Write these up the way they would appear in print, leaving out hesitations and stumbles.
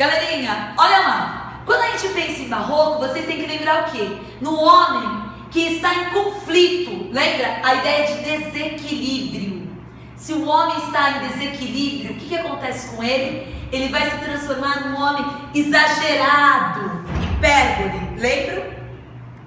Galerinha, olha lá. Quando a gente pensa em barroco, vocês têm que lembrar o quê? No homem que está em conflito. Lembra? A ideia de desequilíbrio. Se o homem está em desequilíbrio, o que acontece com ele? Ele vai se transformar num homem exagerado, hipérbole. Lembram?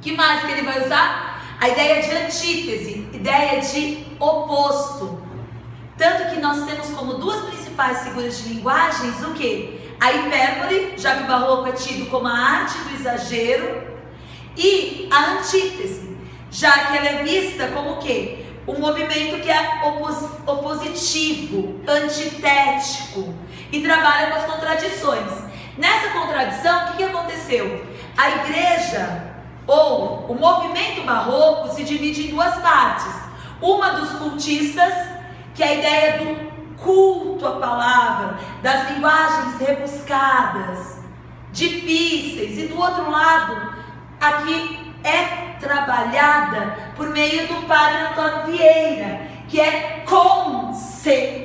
Que mais que ele vai usar? A ideia de antítese, ideia de oposto. Tanto que nós temos como duas principais figuras de linguagens o quê? A hipérbole, já que o barroco é tido como a arte do exagero, e a antítese, já que ela é vista como o quê? Um movimento que é opositivo, antitético, e trabalha com as contradições. Nessa contradição, o que aconteceu? A igreja, ou o movimento barroco, se divide em duas partes. Uma dos cultistas, que é a ideia do culto à palavra, das linguagens rebuscadas, difíceis, e do outro lado, aqui é trabalhada por meio do padre Antônio Vieira, que é conceptista,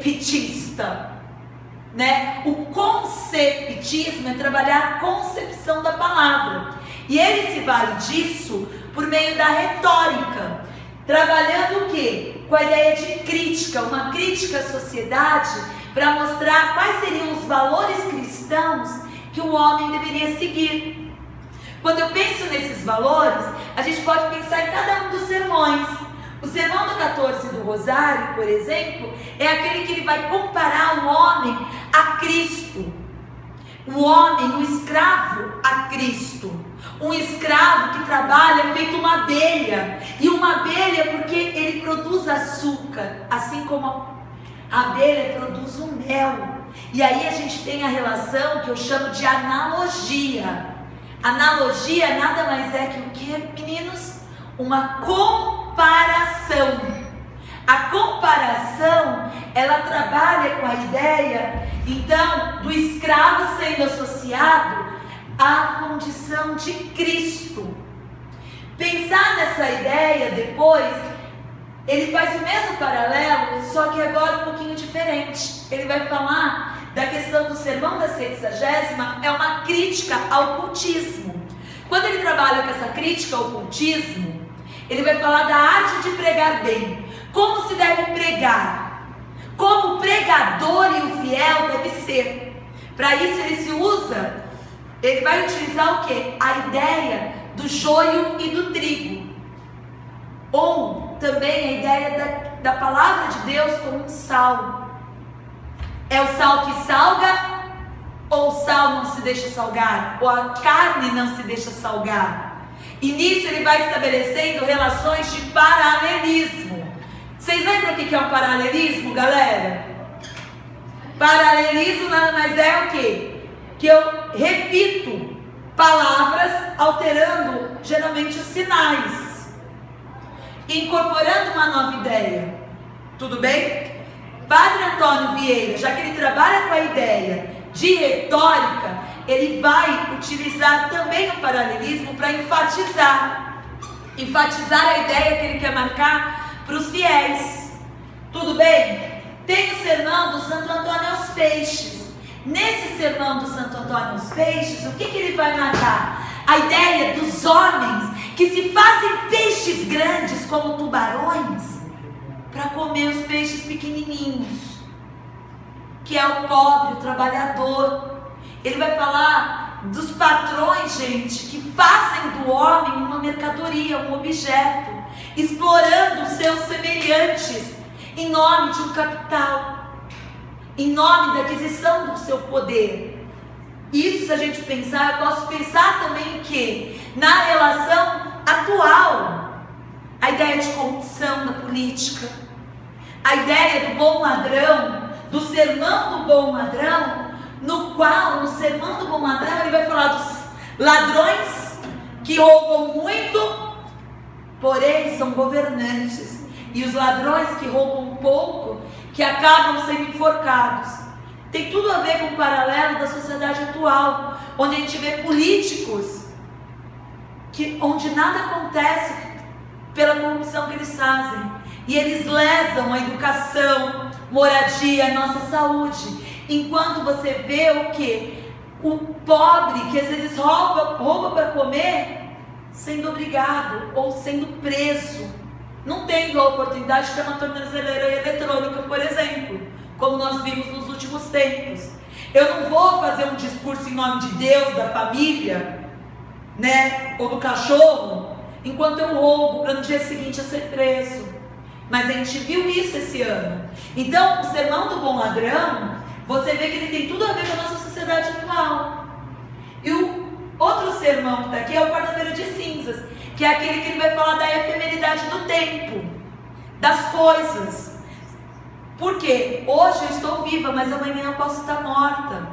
né? O conceptismo é trabalhar a concepção da palavra, e ele se vale disso por meio da retórica, trabalhando o quê? Com a ideia de crítica, uma crítica à sociedade, para mostrar quais seriam os valores cristãos que o homem deveria seguir. Quando eu penso nesses valores, a gente pode pensar em cada um dos sermões. O sermão do 14 do Rosário, por exemplo, é aquele que ele vai comparar o homem a Cristo. O homem, o escravo a Cristo. Um escravo que trabalha feito uma abelha. E uma abelha porque ele produz açúcar, assim como a abelha produz o mel. E aí a gente tem a relação que eu chamo de analogia. Analogia nada mais é que o que, meninos? Uma comparação. A comparação, ela trabalha com a ideia, então, do escravo sendo associado à condição de Cristo. Pensar nessa ideia depois, ele faz o mesmo paralelo, só que agora um pouquinho diferente. Ele vai falar da questão do sermão da 60ª, é uma crítica ao cultismo. Quando ele trabalha com essa crítica ao cultismo, ele vai falar da arte de pregar bem. Como se deve pregar? Como o pregador e o fiel deve ser. Para isso ele vai utilizar o quê? A ideia do joio e do trigo. Ou também a ideia da palavra de Deus como um sal. É o sal que salga, ou o sal não se deixa salgar, ou a carne não se deixa salgar. E nisso ele vai estabelecendo relações de paralelismo. Vocês lembram o que é um paralelismo, galera? Paralelismo nada mais é o quê? Que eu repito palavras alterando geralmente os sinais, incorporando uma nova ideia. Tudo bem? Padre Antônio Vieira, já que ele trabalha com a ideia de retórica, ele vai utilizar também o paralelismo para enfatizar a ideia que ele quer marcar para os fiéis. Tudo bem? Tem o sermão do Santo Antônio aos Peixes. Nesse sermão do Santo Antônio aos Peixes, o que ele vai marcar? A ideia dos homens que se fazem peixes grandes como tubarões para comer os peixes pequenininhos, que é o pobre, o trabalhador. Ele vai falar dos patrões, gente, que fazem do homem uma mercadoria, um objeto, explorando os seus semelhantes em nome de um capital, em nome da aquisição do seu poder. Isso, se a gente pensar, eu posso pensar também que na relação atual, a ideia de corrupção na política, a ideia do bom ladrão, do sermão do bom ladrão, no qual, no sermão do bom ladrão, ele vai falar dos ladrões que roubam muito, porém são governantes, e os ladrões que roubam pouco, que acabam sendo enforcados. Tem tudo a ver com o paralelo da sociedade atual, onde a gente vê políticos onde nada acontece pela corrupção que eles fazem, e eles lesam a educação, moradia, a nossa saúde, enquanto você vê o que? O pobre que às vezes rouba para comer, sendo obrigado ou sendo preso, não tendo a oportunidade de ter uma tornozeleira eletrônica, por exemplo, como nós vimos nos últimos tempos. Eu não vou fazer um discurso em nome de Deus, da família, né, ou do cachorro, enquanto eu roubo para no dia seguinte eu ser preso. Mas a gente viu isso esse ano. Então, o sermão do bom ladrão, você vê que ele tem tudo a ver com a nossa sociedade atual. E o outro sermão que está aqui é o quarta-feira de cinzas, que é aquele que ele vai falar da efemeridade do tempo, das coisas. Porque hoje eu estou viva, mas amanhã eu posso estar morta.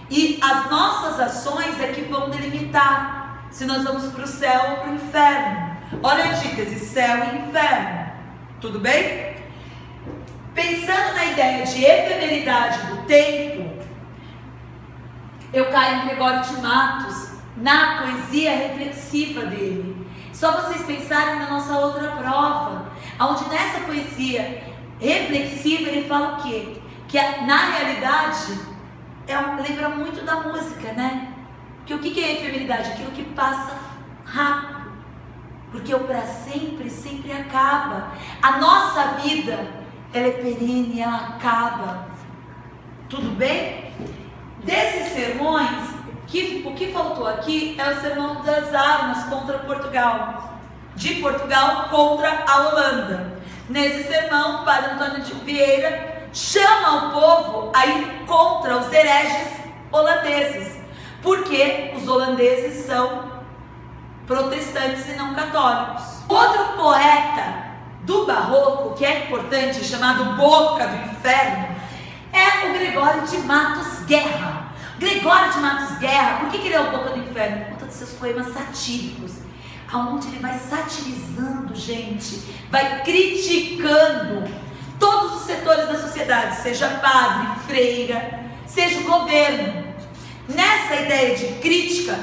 E as nossas ações é que vão delimitar se nós vamos para o céu ou para o inferno. Olha a antítese, céu e inferno. Tudo bem? Pensando na ideia de efemeridade do tempo, eu caio em Gregório de Matos, na poesia reflexiva dele. Só vocês pensarem na nossa outra prova, onde nessa poesia reflexiva ele fala o quê? Que na realidade lembra muito da música, né? Que o que é efemeridade? Aquilo que passa rápido. Porque o para sempre sempre acaba. A nossa vida, ela é perene, ela acaba. Tudo bem? Desses sermões, o que faltou aqui é o sermão das armas contra Portugal. De Portugal contra a Holanda. Nesse sermão, o padre Antônio de Vieira chama o povo a ir contra os hereges holandeses. Porque os holandeses são protestantes e não católicos. Outro poeta do barroco, que é importante, chamado Boca do Inferno, é o Gregório de Matos Guerra. Gregório de Matos Guerra, por que ele é o Boca do Inferno? Por conta dos seus poemas satíricos, aonde ele vai satirizando, gente, vai criticando todos os setores da sociedade, seja padre, freira, seja o governo. Nessa ideia de crítica,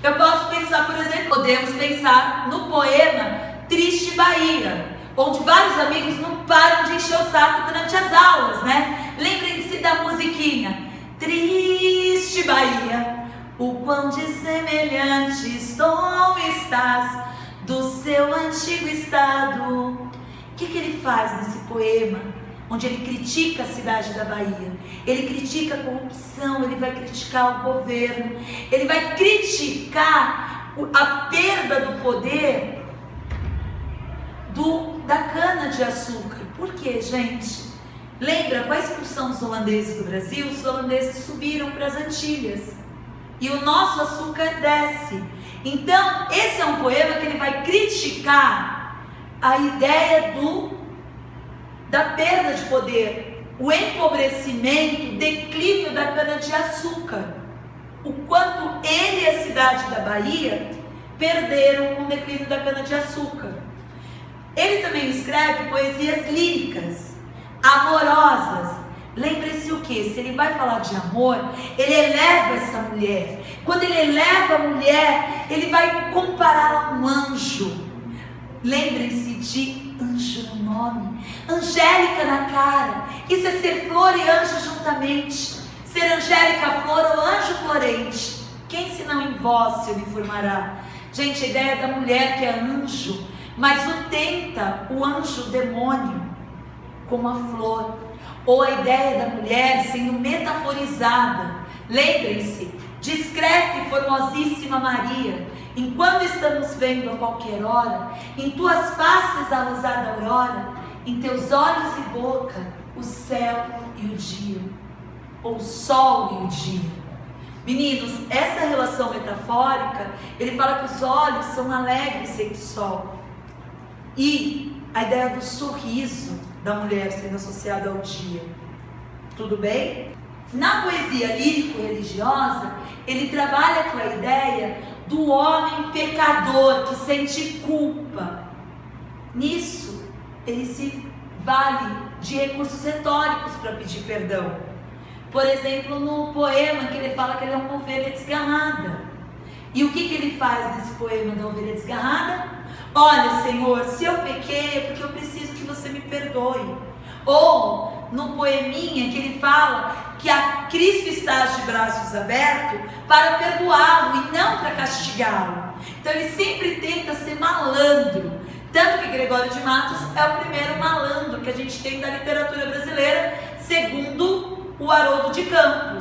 eu posso pensar, por exemplo, podemos pensar no poema Triste Bahia, onde vários amigos não param de encher o saco durante as aulas, né? Lembrem-se da musiquinha. Triste Bahia, o quão dessemelhante tom estás do seu antigo estado. O que ele faz nesse poema, onde ele critica a cidade da Bahia? Ele critica a corrupção, ele vai criticar o governo, ele vai criticar a perda do poder da cana-de-açúcar. Por quê, gente? Lembra, com a expulsão dos holandeses do Brasil, os holandeses subiram para as Antilhas e o nosso açúcar desce. Então, esse é um poema que ele vai criticar a ideia da perda de poder, o empobrecimento, o declínio da cana-de-açúcar, o quanto ele e a cidade da Bahia perderam com o declínio da cana-de-açúcar. Ele também escreve poesias líricas, amorosas. Lembre-se o que? Se ele vai falar de amor, ele eleva essa mulher. Quando ele eleva a mulher, ele vai compará-la a um anjo. Lembrem-se de anjo no nome, angélica na cara. Isso é ser flor e anjo juntamente. Ser angélica flor ou anjo florente. Quem senão em vós se uniformará? Gente, a ideia da mulher que é anjo, mas o tenta o anjo demônio como a flor. Ou a ideia da mulher sendo metaforizada. Lembrem-se, discreta e formosíssima Maria, enquanto estamos vendo a qualquer hora, em tuas faces a rosada aurora, em teus olhos e boca, o céu e o dia, ou o sol e o dia. Meninos, essa relação metafórica, ele fala que os olhos são alegres feito sol. E a ideia do sorriso da mulher sendo associada ao dia. Tudo bem? Na poesia lírico-religiosa, ele trabalha com a ideia do homem pecador que sente culpa. Nisso, ele se vale de recursos retóricos para pedir perdão. Por exemplo, no poema que ele fala que ele é uma ovelha desgarrada. E o que ele faz nesse poema da ovelha desgarrada? Olha, Senhor, se eu pequei é porque eu preciso que você me perdoe. Ou no poeminha que ele fala que a Cristo está de braços abertos para perdoá-lo e não para castigá-lo. Então ele sempre tenta ser malandro. Tanto que Gregório de Matos é o primeiro malandro que a gente tem da literatura brasileira, segundo o Haroldo de Campos.